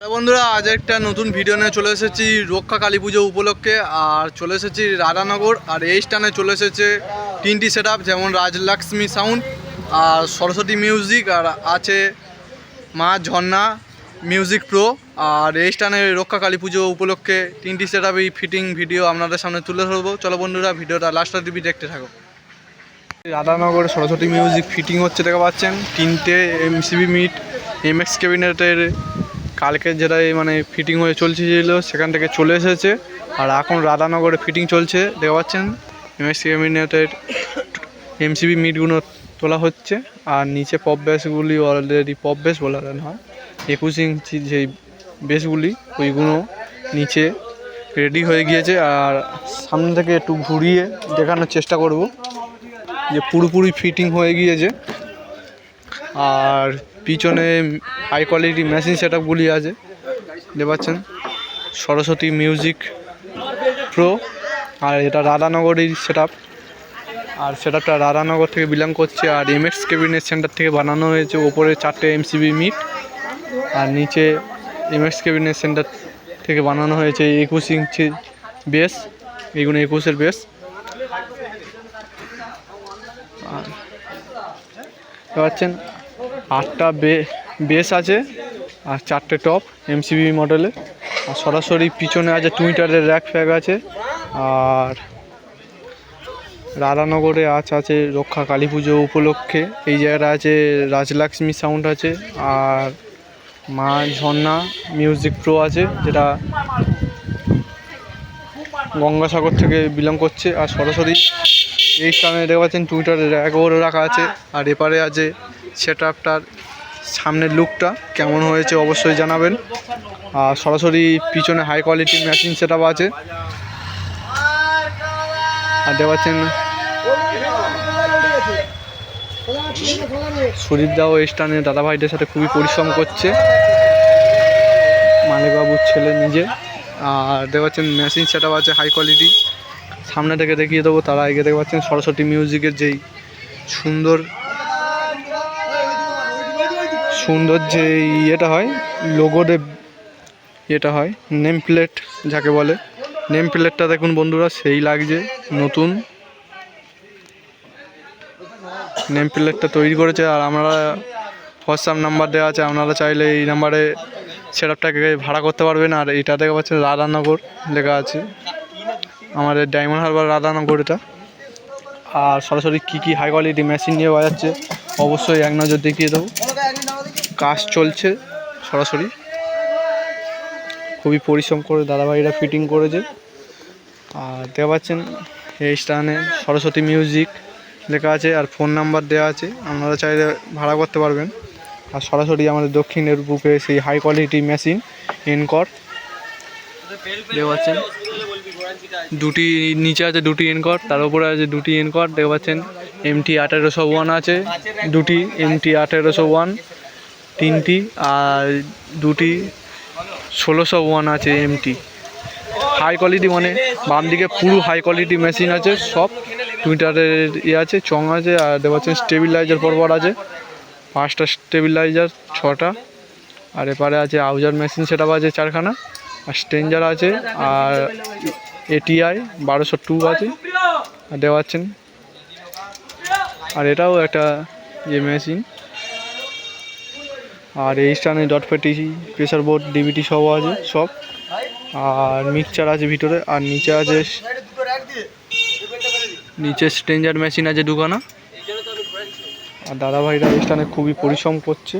বন্ধুরা আজ একটা নতুন ভিডিও নিয়ে চলে এসেছি রক্ষা কালী পুজো উপলক্ষে। আর চলে এসেছি রাধানগর। আর এই স্থানে চলে এসেছে তিনটি সেট আপ, যেমন রাজলক্ষ্মী সাউন্ড আর সরস্বতী মিউজিক আর আছে মা ঝর্ণা মিউজিক প্রো। আর এই স্থানে রক্ষা কালী পুজো উপলক্ষে তিনটি সেট আপ এই ফিটিং ভিডিও আপনাদের সামনে তুলে ধরবো। চলো বন্ধুরা ভিডিওটা লাস্ট অবধি দেখতে থাকো। রাধানগর সরস্বতী মিউজিক ফিটিং হচ্ছে, দেখা পাচ্ছেন তিনটে এমসিবি মিট এমএক্স ক্যাবিনেটের কালকে যেটা মানে ফিটিং হয়ে চলছিল সেখান থেকে চলে এসেছে। আর এখন রাধানগরে ফিটিং চলছে, দেখা পাচ্ছেন এমএক্স ক্যাবিনেটের এমসিবি মিটগুলো তোলা হচ্ছে। আর নিচে পপ বেসগুলি অলরেডি পপ বেস বলা হয় 21 ইঞ্চি যেই বেসগুলি ওইগুলো নিচে রেডি হয়ে গিয়েছে। আর সামনে থেকে একটু ঘুরিয়ে দেখানোর চেষ্টা করব যে পুরোপুরি ফিটিং হয়ে গিয়েছে। আর পিছনে হাই কোয়ালিটি মেশিন সেট আপগুলি আছে, দেখতে পাচ্ছেন সরস্বতী মিউজিক প্রো। আর এটা রাধানগরের সেট আপ, আর সেট আপটা রাধানগর থেকে বিলং করছে। আর এমএক্স ক্যাবিনেট সেন্টার থেকে বানানো হয়েছে। ওপরে 4টে এমসিবি মিট আর নিচে এমএক্স ক্যাবিনেট সেন্টার থেকে বানানো হয়েছে 21 ইঞ্চি বেস, এইগুলো 21-এর বেস। আর দেখতে পাচ্ছেন 8টা বেস আছে আর 4টে টপ এমসিবি মডেলে। আর সরাসরি পিছনে আছে টুইটারের র্যাক ফ্যাগ আছে। আর রাধানগরে আছে রক্ষা কালী পুজো উপলক্ষে এই জায়গাটা আছে রাজলক্ষ্মী সাউন্ড আছে। আর মা ঝর্ণা মিউজিক প্রো আছে, যেটা গঙ্গাসাগর থেকে বিলং করছে। আর সরাসরি এই স্থানে দেখতে পাচ্ছেন টুইটারের র্যাকও রাখা আছে। আর এপারে আছে সেট আপটার সামনের লুকটা কেমন হয়েছে অবশ্যই জানাবেন। আর সরাসরি পিছনে হাই কোয়ালিটির মেশিন সেট আপ আছে। আর দেখতে পাচ্ছেন সুদীপদাও এই স্থানে দাদাভাইদের সাথে খুবই পরিশ্রম করছে, মালিকবাবুর ছেলে নিজে। আর দেখতে পাচ্ছেন মেশিন সেট আপ আছে হাই কোয়ালিটি, সামনে থেকে দেখিয়ে দেবো। তারা আগে দেখতে পাচ্ছেন সরস্বতী মিউজিকের যেই সুন্দর যে ইয়েটা হয় লোগোতে ইয়েটা হয় নেম প্লেট যাকে বলে, নেম প্লেটটা দেখুন বন্ধুরা সেই লাগছে, নতুন নেম প্লেটটা তৈরি করেছে। আর আমরা হোয়াটসঅ্যাপ নাম্বার দেওয়া আছে, আপনারা চাইলে এই নাম্বারে সেট আপটাকে ভাড়া করতে পারবেন। আর এটা দেখা পাচ্ছেন রাধানগর লেখা আছে, আমাদের ডায়মন্ড হারবার রাধানগর এটা। আর সরাসরি কী হাই কোয়ালিটি মেশিন নিয়ে বাজাচ্ছে অবশ্যই এক নজর দেখিয়ে দেবো। কাজ চলছে সরাসরি, খুবই পরিশ্রম করে দাদাভাইরা ফিটিং করেছে। আর দেখতে পাচ্ছেন এই স্থানে সরস্বতী মিউজিক লেখা আছে আর ফোন নাম্বার দেওয়া আছে, আপনারা চাইলে ভাড়া করতে পারবেন। আর সরাসরি আমাদের দক্ষিণের বুকে সেই হাই কোয়ালিটি মেশিন এনকর দেখতে পাচ্ছেন, দুটি নিচে আছে দুটি এনকর, তার উপরে আছে দুটি এনকর। দেখতে পাচ্ছেন MT 1801 আছে, দুটি MT 1801 তিনটি, আর দুটি 1601 আছে MT হাই কোয়ালিটি, মানে বাম দিকে পুরো হাই কোয়ালিটি মেশিন আছে, সব টুইটারের ইয়ে আছে, চং আছে। আর দেখতে পাচ্ছেন স্টেবিলাইজার পরপর আছে 5টা স্টেবিলাইজার 6টা। আর এপারে আছে আউজার মেশিন সেট আপ আছে 4খানা, আর স্ট্রেঞ্জার আছে। আর ATI 1202 আছে, আর দেখতে পাচ্ছেন। আর এটাও একটা ইয়ে মেশিন। আর এই স্থানে ডট পেটি প্রেসার বোর্ড DVT সব আছে সব। আর মিক্সচার আছে ভিতরে। আর নিচে স্ট্রেঞ্জার মেশিন আছে 2খানা। আর দাদাভাইরা এই স্থানে খুবই পরিশ্রম করছে।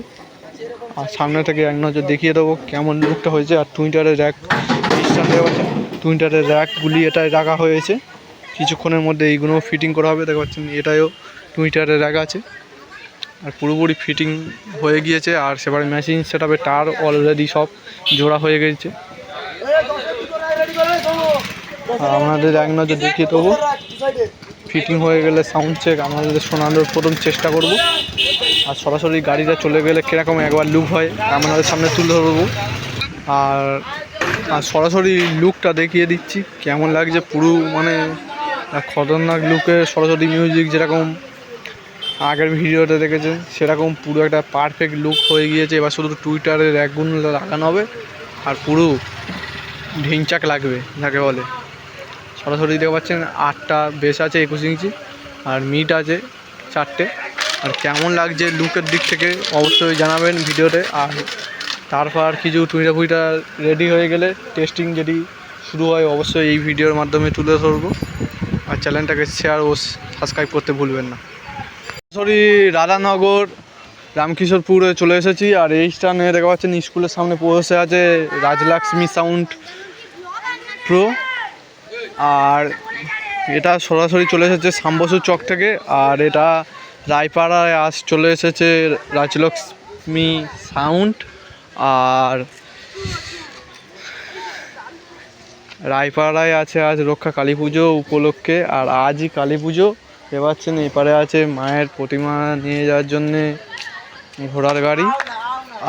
আর সামনে থেকে এক নজর দেখিয়ে দেবো কেমন লুকটা হয়েছে। আর টুইটারের র্যাক এই স্থানে টুইটারের র্যাকগুলি এটাই রাখা হয়েছে, কিছুক্ষণের মধ্যে এইগুলো ফিটিং করা হবে। দেখতে পাচ্ছেন এটাও টুইটারের র্যাক আছে আর পুরোপুরি ফিটিং হয়ে গিয়েছে। আর সেবারে মেশিন সেট আপে তার অলরেডি সব জোড়া হয়ে গেছে। আর আপনাদের এক নজর দেখিয়ে দেবো, ফিটিং হয়ে গেলে সাউন্ড চেক আমাদের শোনানোর প্রথম চেষ্টা করব। আর সরাসরি গাড়িটা চলে গেলে কীরকম একবার লুক হয় আপনাদের সামনে তুলে ধরবো। আর সরাসরি লুকটা দেখিয়ে দিচ্ছি কেমন লাগছে, পুরো মানে খতরনাক লুকে সরস্বতী মিউজিক যেরকম আগের ভিডিওতে দেখেছেন সেরকম পুরো একটা পারফেক্ট লুক হয়ে গিয়েছে। এবার শুধু টুইটারের একগুণ লাগানো হবে আর পুরো ঢিংচাক লাগবে যাকে বলে। সরাসরি দেখতে পাচ্ছেন 8টা বেস আছে 21 ইঞ্চি আর মিট আছে 4টে। আর কেমন লাগছে লুকের দিক থেকে অবশ্যই জানাবেন ভিডিওতে। আর তারপর কিছু টুইটা রেডি হয়ে গেলে টেস্টিং যদি শুরু হয় অবশ্যই এই ভিডিওর মাধ্যমে তুলে ধরবো। আর চ্যানেলটাকে শেয়ার ও সাবস্ক্রাইব করতে ভুলবেন না। সরি রাধানগর রামকিশোরপুরে চলে এসেছি। আর এই স্থানে দেখা পাচ্ছেন স্কুলের সামনে বসে আছে রাজলক্ষ্মী সাউন্ড প্রো। আর এটা সরাসরি চলে এসেছে শ্যামবসু চক থেকে। আর এটা রায়পাড়ায় চলে এসেছে রাজলক্ষ্মী সাউন্ড। আর রায়পাড়ায় আছে আজ রক্ষা কালী পুজো উপলক্ষে। আর আজই কালী পুজো দেখতে পাচ্ছেন। এপারে আছে মায়ের প্রতিমা নিয়ে যাওয়ার জন্যে ঘোড়ার গাড়ি।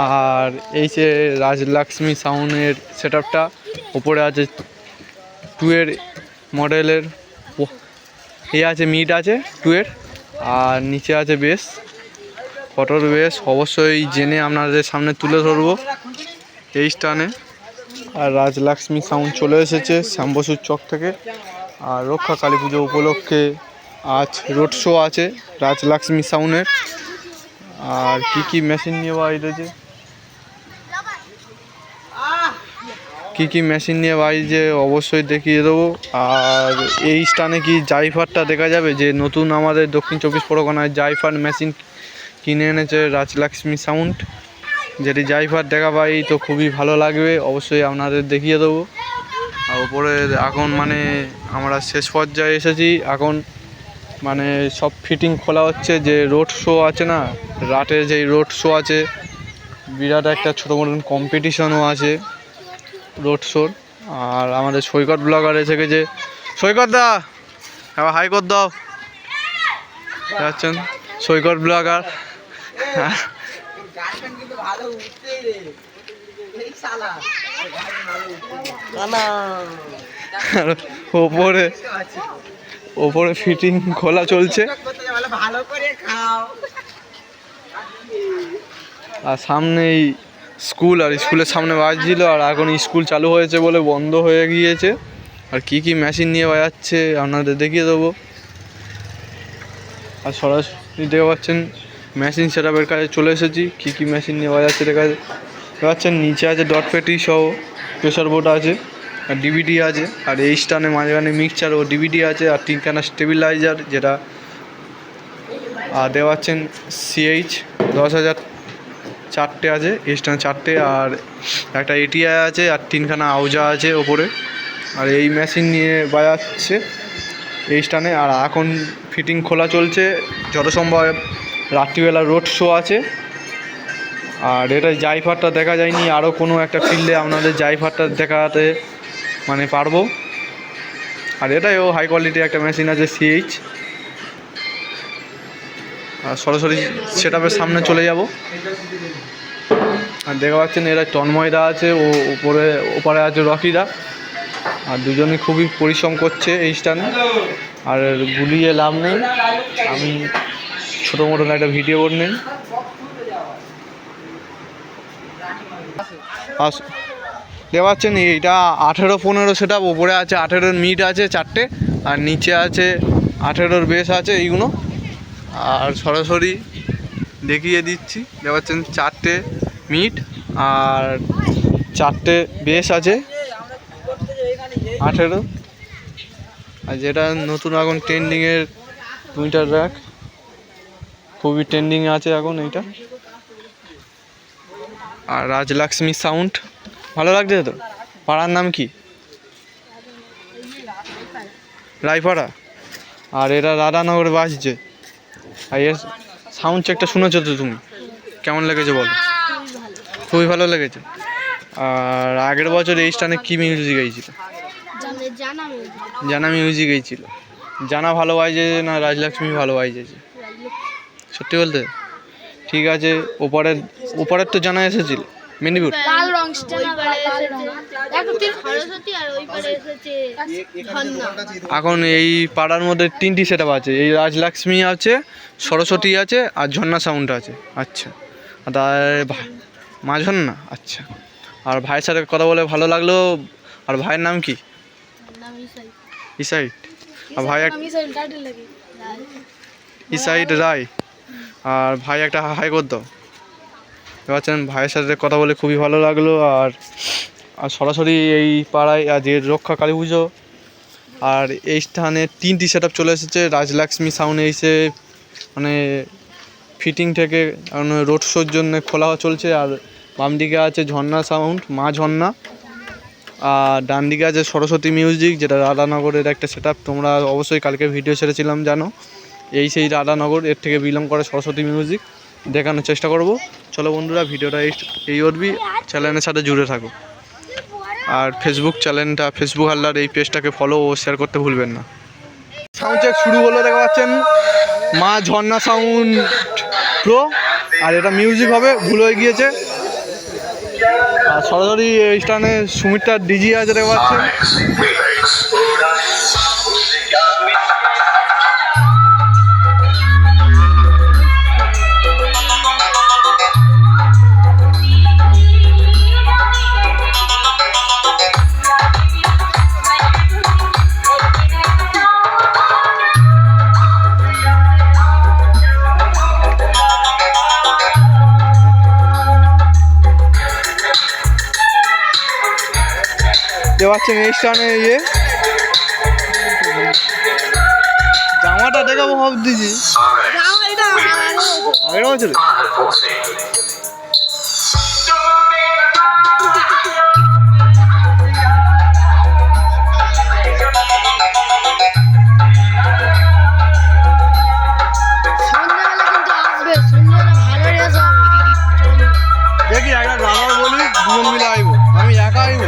আর এই যে রাজলক্ষ্মী সাউন্ডের সেট আপটা ওপরে আছে 2 মডেলের আছে মিট আছে 2 আর নিচে আছে বেস ফটোর বেস। অবশ্যই জেনে আপনাদের সামনে তুলে ধরবো এই স্থানে। আর রাজলক্ষ্মী সাউন্ড চলে এসেছে শ্যামবসুর চক থেকে। আর রক্ষা কালী পুজো উপলক্ষে আজ রোড শো আছে রাজলক্ষ্মী সাউন্ডের। আর কি মেশিন নিয়ে বাইরেছে কি মেশিন নিয়ে বাইরে অবশ্যই দেখিয়ে দেবো। আর এই স্থানে কি জাইফারটা দেখা যাবে যে নতুন আমাদের দক্ষিণ 24 পরগনায় জাইফার মেশিন কিনে এনেছে রাজলক্ষ্মী সাউন্ড। যদি জাইফার দেখা পাই তো খুবই ভালো লাগবে, অবশ্যই আপনাদের দেখিয়ে দেবো। আর ওপরে এখন মানে আমরা শেষ পর্যায়ে এসেছি। এখন মানে সব ফিটিং খোলা হচ্ছে। যে রোড শো আছে না, রাতে যেই রোড শো আছে, বিরাট একটা ছোটো মতন কম্পিটিশনও আছে রোড শোর। আর আমাদের সৈকত ব্লগার এসে গেছে। সৈকত দা এবার হাই কর দাও। যাচ্ছেন সৈকত ব্লগার। ওপরে ফিটিং খোলা চলছে। আর সামনেই স্কুল, আর স্কুলের সামনে বাজছিল। আর এখন স্কুল চালু হয়েছে বলে বন্ধ হয়ে গিয়েছে। আর কি মেশিন নিয়ে বাজাচ্ছে আপনাদের দেখিয়ে দেবো। আর সরাসরি দেখতে পাচ্ছেন মেশিন সেট আপের কাছে চলে এসেছি। কি মেশিন নিয়ে বাজাচ্ছে দেখা পাচ্ছেন। নিচে আছে ডট পেটি সহ প্রেসার বোর্ড আছে আর ডিভিডি আছে। আর এই স্থানে মাঝখানে মিক্সচার ও ডিভিডি আছে আর 3খানা স্টেবিলাইজার যেটা। আর দেওয়া পাচ্ছেন CH 10,000 4টে আছে, এই স্থানে 4টে। আর একটা ATI আছে আর 3খানা আউজা আছে ওপরে। আর এই মেশিন নিয়ে বাজাচ্ছে এই স্থানে। আর এখন ফিটিং খোলা চলছে, যত সম্ভব রাত্রিবেলা রোড শো আছে। আর এটা জাইফারটা দেখা যায়নি, আরও কোনো একটা ফিল্ডে আপনাদের জাইফারটা দেখাতে মানে পারবো। আর এটাও হাই কোয়ালিটি একটা মেশিন আছে CH। আর সরাসরি সেট আপের সামনে চলে যাব। আর দেখা পাচ্ছেন এরা তন্ময়দা আছে, ও ওপরে আছে রকিদা। আর দুজনে খুবই পরিশ্রম করছে এই স্থানে। আর গুলিয়ে লাভ নেই, আমি ছোটো মোটো একটা ভিডিও করে নেই। দেখতে পাচ্ছেন এইটা 18-15 সেট আপ। ওপরে আছে 18-র মিট আছে 4টে আর নিচে আছে 18-র বেস আছে এইগুলো। আর সরাসরি দেখিয়ে দিচ্ছি, দেখতে পাচ্ছেন 4টে মিট আর 4টে বেস আছে 18। আর যেটা নতুন এখন ট্রেন্ডিংয়ের টুইটার র্যাক, খুবই ট্রেন্ডিংয়ে আছে এখন এইটা। আর রাজলক্ষ্মী সাউন্ড ভালো লাগছে তো। পাড়ার নাম কি? রায়পাড়া। আর এরা রাধানগরে বাজছে। আর এর সাউন্ড চেকটা শুনেছো তো তুমি, কেমন লেগেছে বলো? খুবই ভালো লেগেছে। আর আগের বছর এই স্থানে কী মিউজিক গাইছিল? জানা মিউজিক গাইছিল। জানা ভালো বাজছে না রাজলক্ষ্মী ভালো বাজছে? সত্যি বলতে? ঠিক আছে। ওপরের তো জানা এসেছিল মেদিনীপুর। এখন এই পাড়ার মধ্যে 3টি সেট আপ আছে, এই রাজলক্ষ্মী আছে, সরস্বতী আছে আর ঝর্ণা সাউন্ড আছে। আচ্ছা, আর মা ঝর্ণা। আচ্ছা, আর ভাইয়ের সাথে কথা বলে ভালো লাগলো। আর ভাইয়ের নাম কি? ইসাইট। আর ভাই ইসাইট রায়। আর ভাই একটা হাই করতো। পাচ্ছেন ভাইয়ের সাথে কথা বলে খুবই ভালো লাগলো। আর সরাসরি এই পাড়ায় যে রক্ষা কালী পুজো, আর এই স্থানে 3টি সেট আপ চলে এসেছে। রাজলক্ষ্মী সাউন্ড এসে মানে ফিটিং থেকে রোড শোর জন্য খোলা চলছে। আর বাম দিকে আছে ঝর্ণা সাউন্ড, মা ঝর্ণা। আর ডান দিকে আছে সরস্বতী মিউজিক, যেটা রাধানগরের একটা সেট আপ। তোমরা অবশ্যই কালকে ভিডিও ছেড়েছিলাম জানো। এই সেই রাধানগর, এর থেকে বিলং করে সরস্বতী মিউজিক। দেখানোর চেষ্টা করব। চলো বন্ধুরা, ভিডিওটা এই অবধি। চ্যানেলের সাথে জুড়ে থাকো। আর ফেসবুক চ্যানেলটা, ফেসবুক হাল্লার এই পেজটাকে ফলো ও শেয়ার করতে ভুলবেন না। সাউন্ড চেক শুরু হলো, দেখতে পাচ্ছেন মা ঝর্ণা সাউন্ড প্রো। আর এটা মিউজিক হবে, ভুল হয়ে গিয়েছে। আর সরাসরি এই স্থানে সুমিত্রার ডিজি আছে, দেখতে পাচ্ছেন। পাচ্ছেন এই স্থানে জামাটা দেখাবো ভাবতেছি। আগের বছর দেখি একটা দাদার বলি, দুজন মিলে আইব, আমি একা আইব।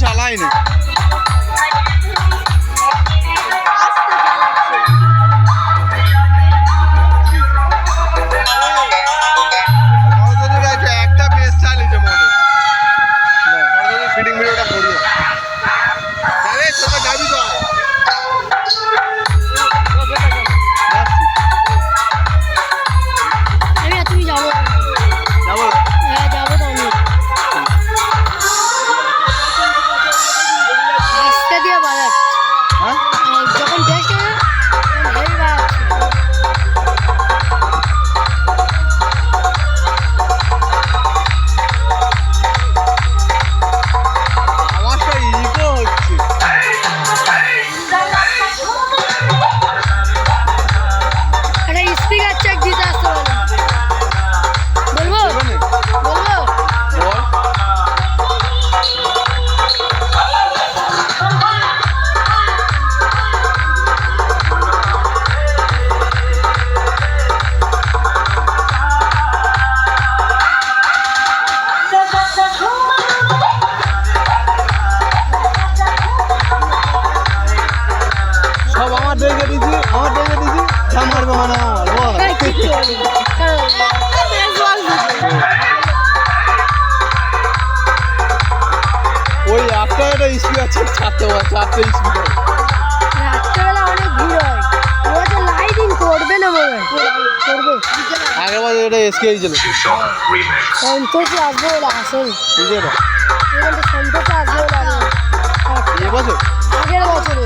চালাইনি একটা বেশ চালিয়েছে মনে ফিটিং ভিডিওটা করি যাবি তো। তুমি যাবো যাবো? হ্যাঁ যাবো তো আমি। রাস্তা দিয়ে বাজাচ্ছে। হ্যাঁ, যখন টেস্ট হবে হেভি বাজাচ্ছে। আওয়াজটা ইকো হচ্ছে। একটা স্পিকার চেক দিতে আসতে বলো। বলবো বলবো সব আমার দেখে দিছি, যা মারবে মানে আমার বল। ওই একটা স্পিকার আছে, চারটে স্পিকার। রাত্রেবেলা অনেক ভিড় হয়। ওরা তো লাইটিং করবে না মনে হয়। করবে আগের বছর এটা এসকে ছিল, সন্তোষে আসবে বলে আসেনি। ঠিক আছে, এখানটা সন্তোষে আসবে বলে এবছর আগের বছরে